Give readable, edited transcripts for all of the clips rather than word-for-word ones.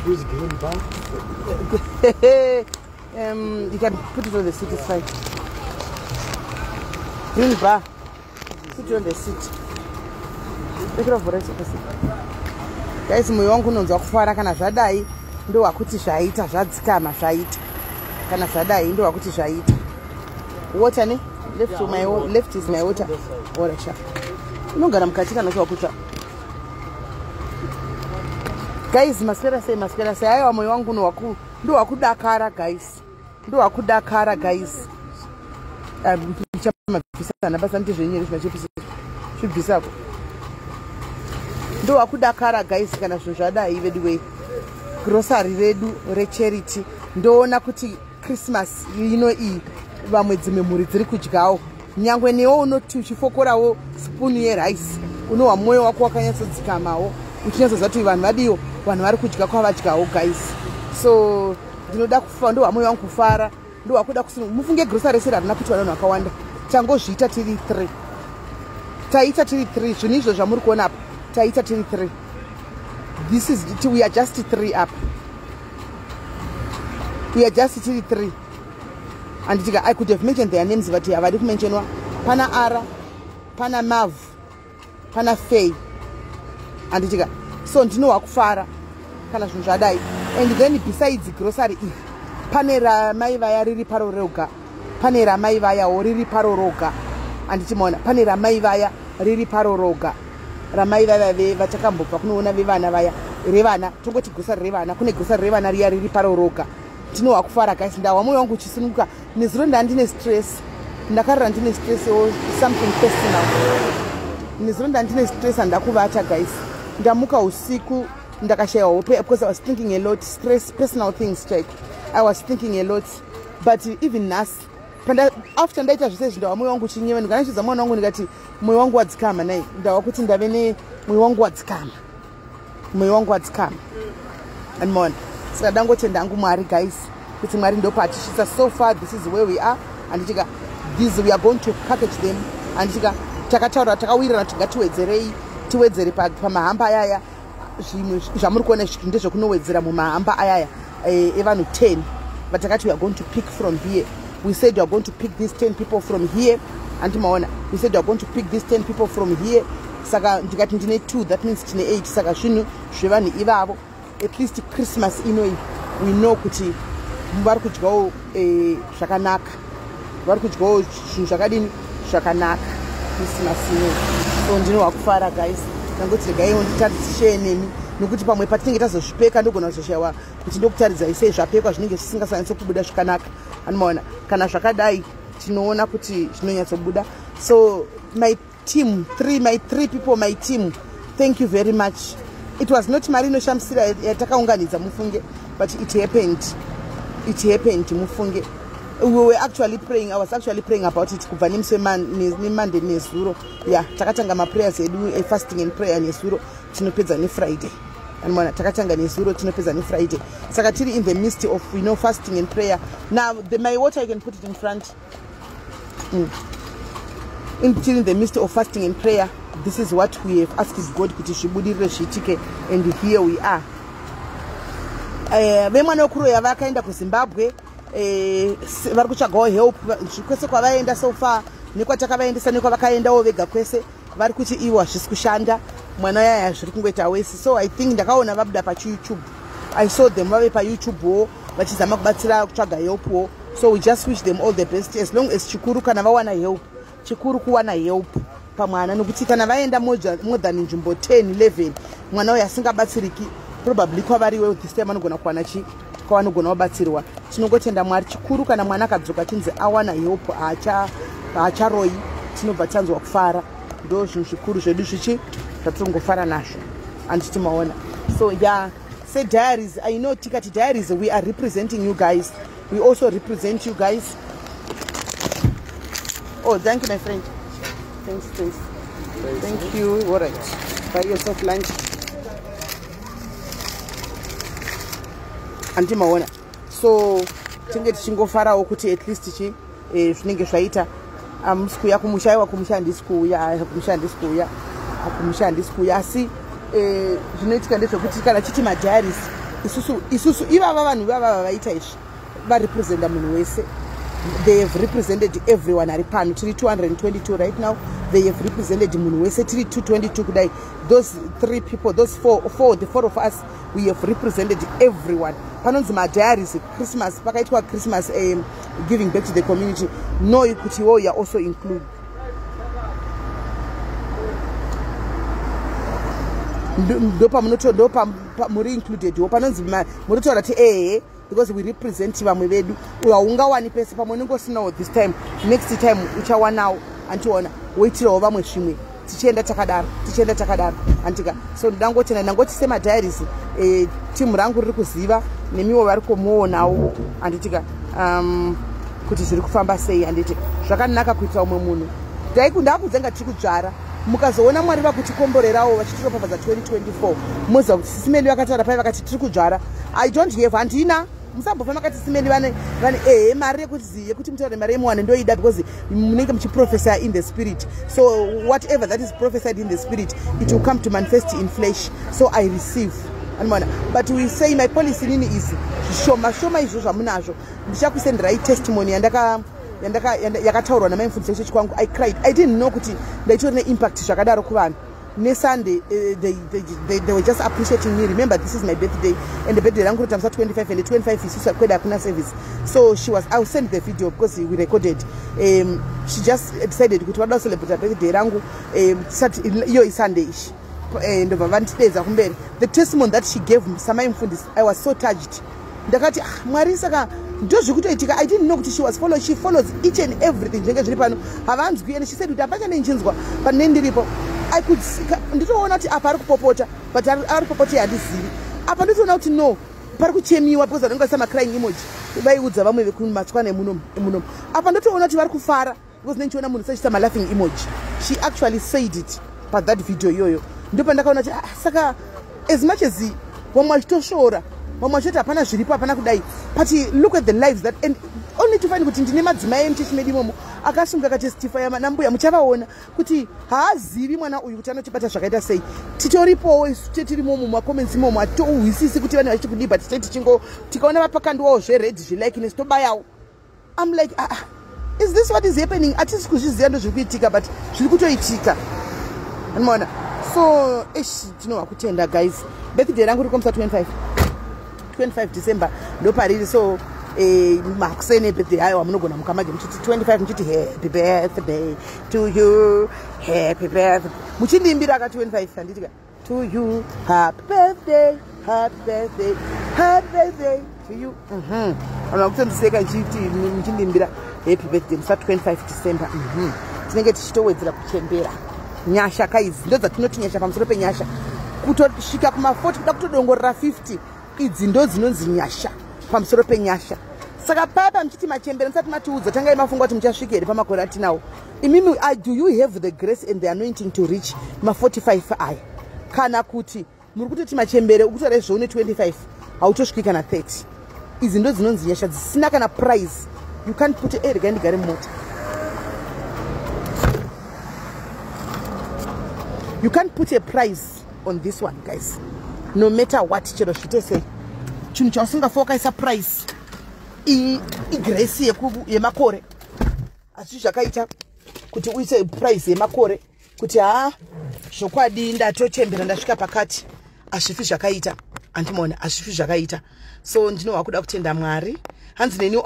Who's green bar? You can put it on the seat, it's fine. Green bar. Put it on the seat. Take it off for us. Guys, moyo wangu unonzwa kufara kana zvadai ndo wakuti zvaita zvadzikama zvaita kana zvadai ndo wakuti zvaita. Water ne? Left is my water. Ora sha. Unogara mukati kana zvakutsva. Guys, maswera sei aiwa moyo wangu ndo wakudakara guys. Ndo wakudakara guys. Chapamabvisana basa ndizvo zvenyeri zvachipisa. Zvibvisako. Ndo wakudakara guys kana zvinhu zvadai vediwe. Grocery redu recharity ndoona kuti Christmas ino iyi vamwe dzimwe mhuri dziri kudyawo. Nyangwe newo unoti uchifokorawo spoon yerice unowa mwoyo wako wakanyatsodzikamawo uchinyatsoziva kuti vanhu vadiyo vanhu vari kudya kwavadyawo guys. So ndinoda kufa ndo mwoyo wangu kufara ndo wakuda kusina mufunge grocery sera rina kuti vanhu vakawanda tangozviita tiri 3 taita tiri 3 zvinhu izvo zvamuri kuona apa taita tiri 3 this is we are just 3 up we are just tiri 3 and I could have mentioned their names but havadi kumentionwa pana Ara pana Mav pana Faye and so ndinowa kufara kana zvinhu zvadai. And then besides grocery iyi pane ramai vaya riri paro roga pane ramai vaya riri paro roga andichimaona pane ramai vaya riri paro roga ramai vaya vachakambobva kunoona vevana vaya revana tongoti grocery revana kune grocery revana riya riri paro roga. Ndinowa kufara guys ndawa mwoyo wangu uchisununguka nezuro ndandine stress ndakarira ndine stress or something personal nezuro ndandine stress andakuvata guys ndamuka usiku ndakashaya hope because I was thinking a lot stress personal things check I was thinking a lot but even nas after ndaita zvese zvindawa mwoyo wangu chinyeva ndikanachidza mwana wangu ndikati mwoyo wangu wadzikama nai ndawa kuti ndave ne mwoyo wangu wadzikama and mon saka dangotenda hangu Mwari guys kuti Mwari ndo patisvitsa so far this is where we are and this we are going to package them and takataura takawirirana tiwedzere pamahamba ayaya zvimwe zvamuri kuona izvi ndezvekunowedzera mumahamba ayaya evanhu 10 but takati we are going to pick from here. We said we are going to pick these 10 people from here and maona we said we are going to pick these 10 people from here saka ndikati ndine 2 that means tine 8 saka zvinhu zvevanhu ivavo at least Christmas inoi we know kuti vari kudyawo zvakanaka vari kudyawo zvinhu zvakadini zvakanaka Christmas inoi. So ndinowa kufara guys ndangoti regaiwo nditarishe nemi nokuti pamwe patinenge tazozvipeka ndogona kuzoshayiwa kuti ndokutaridza sei zvapfekwa zvinenge zvisingasanyatso kubuda zvakanaka anomaona kana zvakadai tinoona kuti zvinonyatsobuda. So my team my three people my team thank you very much. It was not mari inoshamsira yatakaunganidza mufunge but it happened mufunge. We were actually praying. I was actually praying about it kubva nemande nezuro yeah takatanga maprayers edu fasting and prayer nezuro tinopedza neFriday and takatanga nezuro tinopedza neFriday saka tiri in the midst of fasting and prayer. Now my water I can put it in front in the midst of fasting and prayer. This is what we have asked God kuti zvibudirire zviitike and here we are. Vemwana wekuru yavakaenda kuZimbabwe vari kutsvagawo help kwese kwavaenda so far nekwatakavaendesa nekwavakaendawo vega kwese vari kuti iwo hazvisi kushanda mwana yaya zviri kungoita wese. So I think ndakaona vabuda pachiYouTube I saw them vave paYouTube wo vachizama kubatsira kutsvaga help wo. So we just wish them all the best as long as chikuru kana vawana help chikuru kuwana help pamwana nokuti kana vaenda more than nzvimbo 10 11 mwana uyu asingabatsiriki probably kwavariwe this time anogona kuwana kwavanogona kubatsirwa. Tinongotenda Mwari chikuru kana mwana akadzoka tinzi awana help haacharoyi tinobva tanzwa kufara ndo zvinhu zvikuru zvedu zvichi zvatingofara nazvo anditimaona. So yeah say diaries I know tikati diaries we are representing you guys, we also represent you guys. Oh thank you my friend, thanks thank you. All right, buy yourself lunch andimaona. So tinge tichingofarawo kuti at least zvinenge zvaita hamusi kuuya kumusha aiwa kumusha handisi kuuya asi zvinoitika ndezvekuti kana chiti madiaries isusu ivava vanhu vava vaita izvi varepresenta munhu wese. They have represented everyone ari pano tiri 222 right now. They have represented munhu wese tiri 222 kudai. Those 3 people, those the four of us, we have represented everyone. Panonzi madiaries Christmas pakaitwa Christmas giving back to the community. No kuti wo you also include. Ndopa muri included wo panonzi muri taura ti because we represent vamwe vedu ungawani pese pamwe ningosinawo this time. Next time uchawanawo antiona woitirawo vamwe zvimwe tichienda takadaro antika. So ndangoti semadiaries timu rangu riri kuziva nemiwo vari kumuonawo anditika kuti zviri kufamba sei. Anditi zvakanaka kuitira umwe munhu ndakudzenga tiri kudzvara mukazoona mwari vakutikomborerawo vachitiropafadza 2024 muziva kuti SIS MELLY vakataura pai vakati tiri kudzvara. I don't have handina musambofamba kati SIS MELLY vane mari yekuti mutaure mari yemuwane ndoida because munenge muchiprofesa in the spirit. So whatever that is prophesied in the spirit, it will come to manifest in flesh. So I receive. But we say my policy nini is shoma izvo zvamunazvo ndichakusenderai testimony yakataurwa namaimfundisi echechi kwangu. I cried. I didn't know kuti ndaitori neimpact zvakadaro kuvanhu. Sunday they were just appreciating me. Remember, this is my birthday and the birthday rangu times 25 and the 25 is kweda kuna service. So I'll send the video because we recorded. She just decided kuti wada celebrate birthday rangu iyo is Sunday ish. And the testimony that she gave samaimfundisi, I was so touched. Ndakati Mwari saka ndozvikutoitika. I didn't know kuti she follows each and everything zvenge zviri pano havanzwi. And she said kuti hapana nechinzwa but nendiripo I could nditoona kuti apa ari kupopota but ari kupopota handizivi. Apa nditoona kuti no pari kuchemiwa because vanenge vasama crying emoji vaiudza vamwe vekumatswana emunomu. Apa ndotoona kuti vari kufara because nenchiona munhu sachita laughing emoji. She actually said it but that video iyoyo ndipo ndakaona kuti saka as much as vamwe vachitoshora vamwe vachiti hapana zviripo hapana kudai but look at the lives that and only to find kuti ndine madzimai emuchechi medu imomo akasunga akatestifya manambuya muchavaona kuti haazivi mwana uyu kuti anotibata zvakaita sei. Titoripowo isu tirimomo mumacomments imomo hatouhwisisi kuti vanhu vachiti kudii but tikaona vapakandwawo zvered zvelikeness tobayawo. I'm like is this what is happening? Hatisi kuzviziva ndozviri kuitika but zviri kutoitika. Unaona? So tinova kutenda guys. Birthday rangu rikomusa 25 December ndopariri. So makusene birthday hayo wamunogona mukamage muchiti 25 muchiti happy birthday to you, happy birthday muchindiimbira aka 25 anditika to you, happy birthday, happy birthday, happy birthday to you. Ana kutendiseka nchiti muchindiimbira happy birthday musa 25 December. Tinenge tichitowedzera kuchembera nyasha kaizi ndo dzatinoti nyasha pamusoro penyasha kutosvika kuma40 kuda kutodongorera 50 idzi ndo dzinonzi nyasha pamusoro penyasha. Saka papa mchiti machembera musati matiudza tangai mafunga kuti muchasvika here pamakore atinawo. Imimi do you have the grace and the anointing to reach ma45 aya kana kuti muri kutoti machembere ukutora zvoune 25 hautosviki kana 30. Idzi ndo dzinonzi nyasha dzisina kana price. You can't put rega ndigare mumota. You can't put a price on this one, guys. No matter what, chero zvite sei. Chinhu chausingafokaisa price igrace yemakore. Asi zvakaita kuti uise price yemakore kuti zvokwadi ndatochembera ndasvika pakati azvifi zvakaita andimona azvifi zvakaita. So ndinova kuda kutenda Mwari. Hanzi neni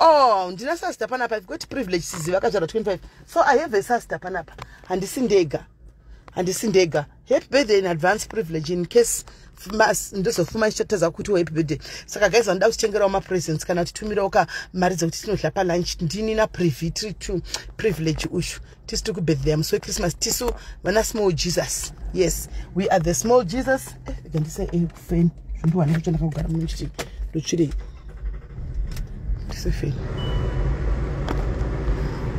ndina sister panapa. I've got privilege siziva kazvara 25. So I have a sister panapa. Handisi ndega. Happy birthday in advance privilege in case ndozofuma ichitadza kuti happy birthday. Saka guys vandoda kuchengerawo ma-presents kana titumirawo mari dzokuti tinodya palunch. Ndini na privy to privilege ushu. Tisu tiri kubirthday musi weChristmas. Tisu vana small Jesus. Yes, we are the small Jesus. Ndise fan zvimbowana kuti ndakagara muchiti ndochirei. Ndise fan.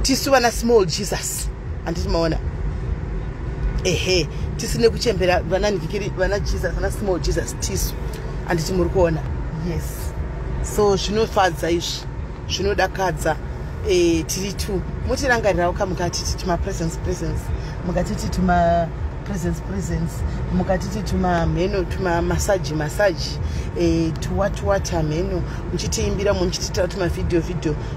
Tisu vana small Jesus. Anditi maona. Tisine kuchembera vana nikikiri vana Jesus vana small Jesus tisu anditi muri kuona. Yes, so zvinofadza izvi zvinodakadza. Tiri tu mutirangarirawo kamukati titi ma presence mukatiti tuma presents mukatiti tuma meno tuma massage tuwata meno muchitiimbira muchitita tuma video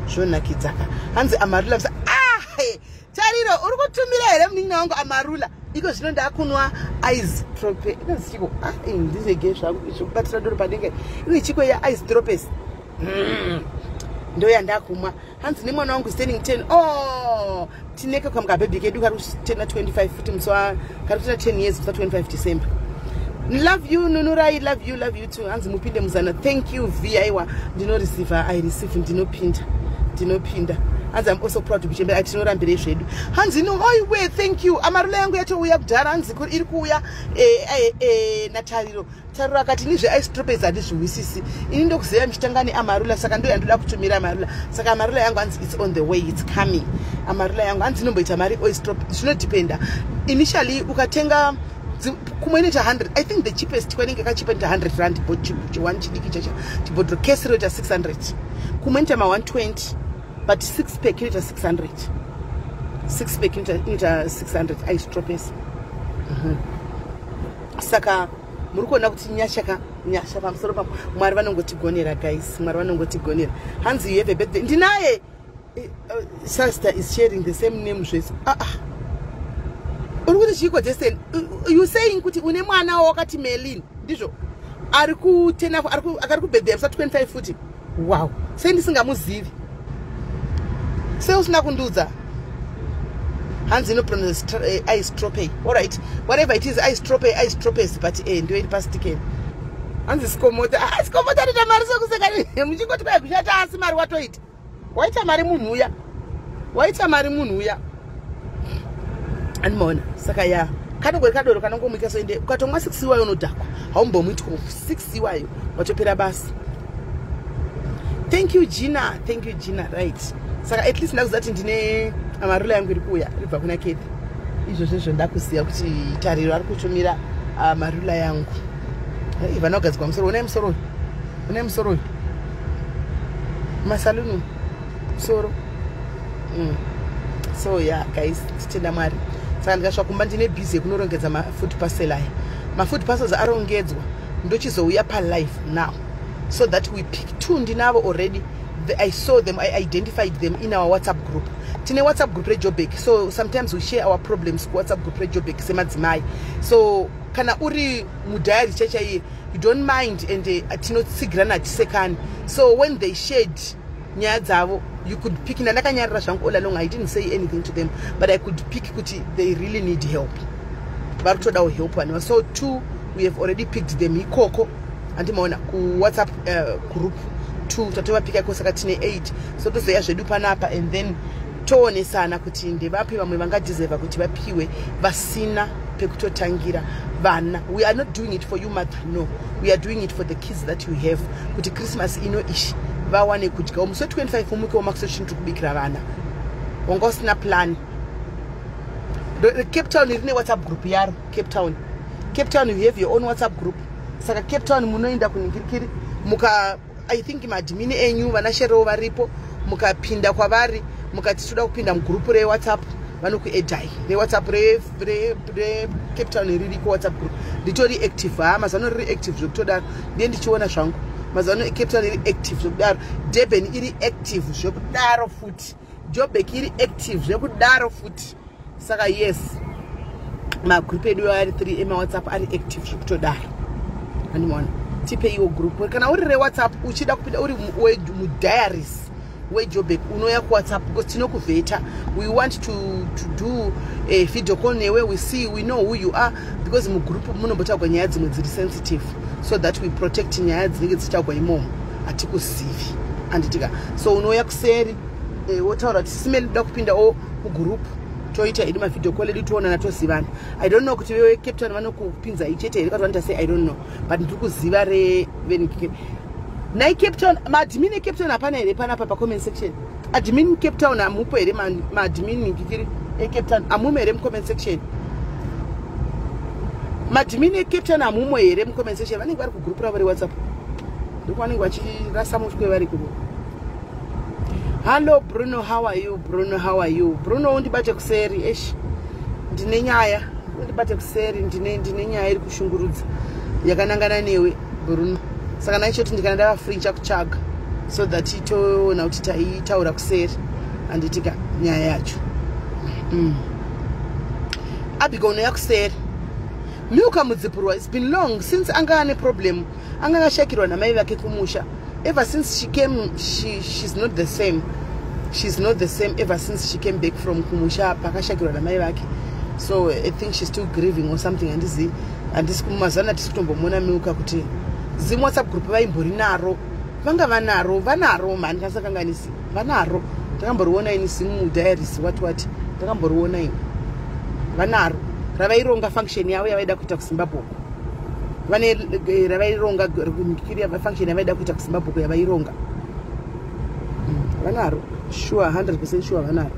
zvonakidzaka hanzi amarula tariro uri kutumira here muningi wangu amarula iko zvino ndakunwa ice trope inoziko ndizege zvakubatira doro padenge iwe chiko ya ice tropes ndo yandakumwa hanzi nemwana wangu standing 10 tineke kwamuka baby kedu kari kutena 25 futi muswa kari kutena 10 years kusa 25 December. Love you Nunurai, love you too. Hanzi mupinde muzana. Thank you viaiwa. Ndino receive, I receive ndinopinda. Hanzi I'm also proud to be chamber. Atinorambire zvedu. Hanzi no we thank you. Amarula yangu yacho uya kudhara hanzi iri kuuya natariro. Tariro akati ni zve ice tropes adizviwisisi. Ini ndokuziva michitangani amarula saka ndo yandoda kutumira amarula. Saka amarula yangu hanzi it's on the way, it's coming. Amarula yangu hanzi nomboita mari ice trop. Zvinodependa. Initially ukatenga kumoineta 100. I think the cheapest kwenenge kachipa nita 100 rand one chidiki chacha tibodro kesero ita 600 kumoineta ma 120 but 6 pack ita 600 6 pack ita 600 ice tropes. Saka muri kuona kuti nyasha pamusoro pa Mwari vanongotigonera guys, Mwari vanongotigonera. Hanzi you have a birthday ndinaye sister is sharing the same name zvese you saying kuti une mwana wakati Melin ndizvo ari kutena akari kubirthday sa 25 futi. Wow, sei ndisingamuzivi sei usina kundudza. Hanzi no pronounce ice trope. All right, whatever it is, ice tropes but ndio iri pastikeni. Hanzi sikomota rita mari sokuseka muchingoti kwaikushata asi mari watoita waita mari munhu uya animona. Saka ya kanogori kadoro kanongomwika soende ukatomwa 6 iwayo unodhakwa haumbomuiti 6 iwayo watopera basi. Thank you Gina, right. Saka at least ndakuzati ndine amarula yangu iri kuuya ribva kuna Kethi. Izvozvo ndakuziva kuti tariro ari kutumira amarula yangu. Vanogadzikwa musoro, une musoro masaluni musoro. So yeah guys, titenda Mwari. Saka ndikasvika kumba ndine busy kunorongedza mafood parcel aya. Mafood parcels arongedzwa ndochizouya palive now so that we pick 2 ndinavo already. I saw them, I identified them in our WhatsApp group. Tine WhatsApp group reJobek, so sometimes we share our problems WhatsApp group reJobek semadzimai. So kana uri mudhayari chacha iye you don't mind and tinotsigirana tisekani. So when they shared nyaya dzavo you could pick ndakanyarira zvangu all along. I didn't say anything to them but I could pick kuti they really need help, vari kutodawo help waniwa. So 2 we have already picked them ikoko andimaona ku WhatsApp group 2 tatovapika iko saka tine 8. So tozoya zvedu panapa and then toonesana kuti ndevapi vamwe vangadeserva kuti vapiwe vasina pekutotangira vana. We are not doing it for you mother, no, we are doing it for the kids that you have kuti Christmas ino ishi vawane kudya. Musi 25 umuke wamakusochinhu tukubikira vana wanga usina plan. Cape Town irine WhatsApp group yaro. Cape Town you have your own WhatsApp group. Saka Cape Town munoenda kuningirikiri muka I think madmini enyu vanashero varipo mukapinda kwavari mukati toda kupinda mugrupu reWhatsApp vanokuedai reWhatsApp re Cape Town riri ku WhatsApp group nditori active mazano riri active zvekutodaro ndiye ndichiona zvangu mazano Cape Town riri active zvekudaro, Durban iri active zvekudaro futi, Joburg iri active zvekudaro futi. Saka yes magroup edu ari 3 ema WhatsApp ari active zvekutodaro. Animona tipe iwo group kana uri reWhatsApp uchida kupinda uri mudiaries weJobek unoya ku WhatsApp because tinokuvheta. We want to do a video call newe, we know who you are because mu group munombotagwa nyaya dzimwe dziri sensitive so that we protect nyaya dzinenge dzichitagwa imomo atikuzivi anditika. So unoya kuseri wotaura kuti simeni da kupinda o mu group toita idi ma video call edu tuona natozivana. I don't know kuti wewe Cape Town vanokupinza ichete here kana ndita say I don't know but ndikuziva re venike nai Cape Town madmin Cape Town hapana here panapa pa comment section. Admin Cape Town amupo here madmin ngikiri Cape Town amumo here mu comment section. Madmin Cape Town amumo here mu comment section vanenge vari ku group ravo re WhatsApp ndikwanenge vachirasa mushwe vari ku. Hello Bruno, how are you? Bruno undibate kuseri esh ndine nyaya ndibate kuseri ndine nyaya iri kushungurudza yakanangana newe Bruno. Saka naichoti ndikana ndava free chakutsvaga so that itoona kuti taitaura kuseri anditika nyaya yacho. Abigail noya kuseri Milka mudzipurwa. It's been long since anga ane problem. Anga ngashakirwa namai vake kumusha. Ever since she came, she's not the same. She's not the same ever since she came back from kumusha pakashakirwa namai vake. So I think she's still grieving or something. And kumazana tisikutombomona Milka kuti zimu WhatsApp group vaimbori naro. Vanga vanaro man kasakanganisi. Vanaro. Takamboriona ini simu diaries what. Takamboriona ini. Vanaro. Ravaironga function yavo yavaida kuita kuZimbabwe. Vane ravaironga kumikiria function yavaida kuita kuZimbabwe yavaironga. Vanaro. Sure, 100% sure vanaro.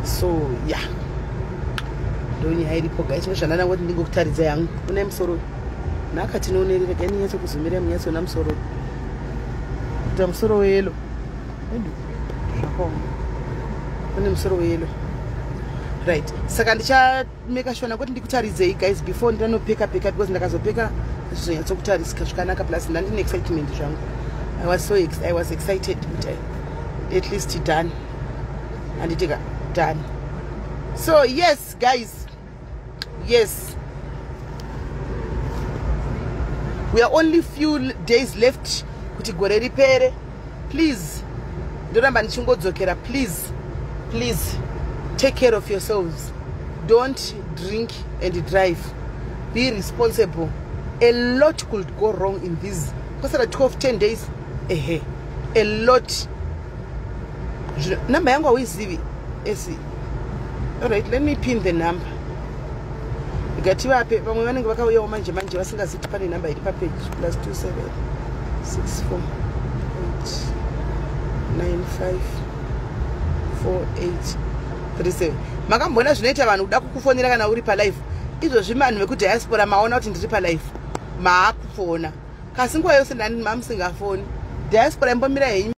So yeah. Ndoni hairipo guys. Noshandana kuti ndingokutaridza yangu. Une musoro. Nakati nonerera kani yacho kuzumira mnyatso na musoro. Kuta musoro welo. Zvakoma. Une musoro welo. Right. Saka ndicha make sure kuti ndikutaridzei guys before ndanopeka because ndakazopeka zvonyatsokutarisa zvakanaka plus ndine excitement zvangu. I was excited at least done. And it done. So yes guys. Yes. We are only few days left kuti gore ripere. Please. Ndoramba ndichingodzokera please take care of yourselves. Don't drink and drive. Be responsible. A lot could go wrong in this. Because at 10 days, a lot. Number yangu awizivi. Alright, let me pin the number. Igatiwa ape pamwe vanenge vakauyawo manje vasingaziti pane number iri page +27 64 895 4837. Makambona zvinoita vanhu kuda kukufonera kana uri palive. Izvozvi vanhu vekudiaspora maona kuti ndiri palive. Maakufona. Kasi nguva yose ndani mamusingafoni. Diaspora imbomira henyu.